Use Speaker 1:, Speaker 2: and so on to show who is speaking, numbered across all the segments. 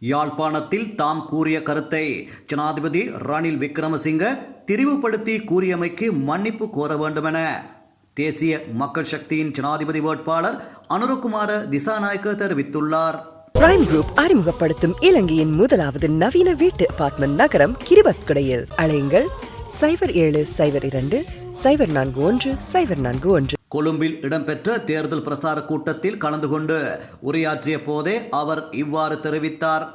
Speaker 1: யாழ்ப்பாணத்தில் தாம் கூறிய கருத்தை ஜனாதிபதி ரணில் விக்ரமசிங்க திரிவுபடுத்தி கூறியமைக்கு மன்னிப்பு கோர வேண்டுமென தேசிய மக்கள் சக்தியின் ஜனாதிபதி வேட்பாளர் அனுரகுமார திசாநாயக்க தெரிவித்துள்ளார்.
Speaker 2: பிரைம் குரூப் அறிமுகப்படுத்தும் இலங்கையின் முதலாவது நவீன வீட்டு அபார்ட்மெண்ட் நகரம் கிரிபத்குடையில். அழையுங்கள் 0772041041.
Speaker 1: கொழும்பில் இடம்பெற்ற தேர்தல் பிரசார கூட்டத்தில் கலந்து கொண்டு உரையாற்றிய போதே அவர் இவ்வாறு தெரிவித்தார்.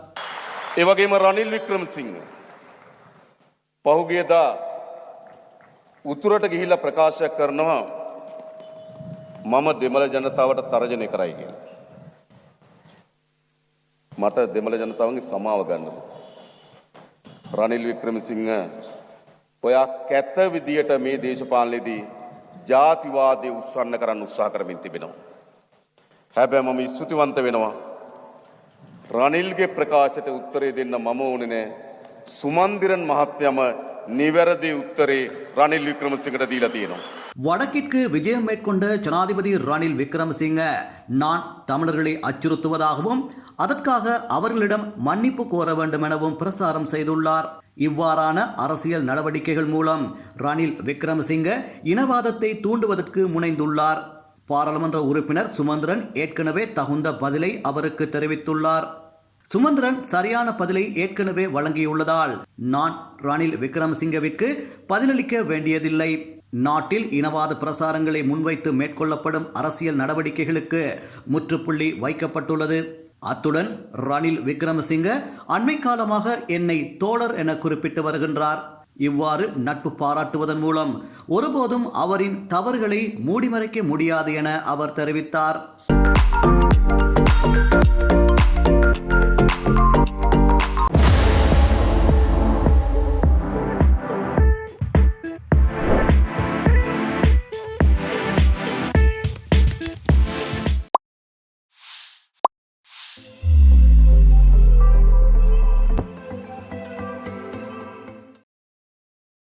Speaker 3: එවගේම රනිල් වික්‍රමසිංහ පහුගියදා උතුරට ගිහිල්ලා ප්‍රකාශයක් කරනවා මම දෙමළ ජනතාවට තරජනය කරයි කියලා. මට දෙමළ ජනතාවගේ සමාව ගන්නද? රනිල් වික්‍රමසිංහ ඔයා කැත විදියට මේ දේශපාලනයේදී ජාතිවාදය උස්සන්න කරන්න උත්සාහ කරමින් තිබෙනවා. හැබැයි මම ස්තුතිවන්ත වෙනවා. රනිල්ගේ ප්‍රකාශයට උත්තරේ දෙන්න මම ඕනේ නෑ. සුමන්දිරන් මහත්මයාම නිවැරදි උත්තරේ රනිල් වික්‍රමසිංහට දීලා තියෙනවා.
Speaker 1: வடக்கிற்கு விஜயம் மேற்கொண்ட ஜனாதிபதி ரணில் விக்ரமசிங்க நான் தமிழர்களை அச்சுறுத்துவதாகவும் அதற்காக அவர்களிடம் மன்னிப்பு கோர வேண்டும் எனவும் பிரசாரம் செய்துள்ளார். இவ்வாறான அரசியல் நடவடிக்கைகள் மூலம் ரணில் விக்ரமசிங்க இனவாதத்தை தூண்டுவதற்கு முனைந்துள்ளார். பாராளுமன்ற உறுப்பினர் சுமந்திரன் ஏற்கனவே தகுந்த பதிலை அவருக்கு தெரிவித்துள்ளார். சுமந்திரன் சரியான பதிலை ஏற்கனவே வழங்கியுள்ளதால் நான் ரணில் விக்ரமசிங்கவிற்கு பதிலளிக்க வேண்டியதில்லை. நாட்டில் இனவாத பிரசாரங்களை முன்வைத்து மேற்கொள்ளப்படும் அரசியல் நடவடிக்கைகளுக்கு முற்றுப்புள்ளி வைக்கப்பட்டுள்ளது. அத்துடன் ரணில் விக்ரமசிங்க அண்மை காலமாக என்னை தோழர் என குறிப்பிட்டு வருகின்றார். இவ்வாறு நட்பு பாராட்டுவதன் மூலம் ஒருபோதும் அவரின் தவறுகளை மூடிமறைக்க முடியாது என அவர் தெரிவித்தார்.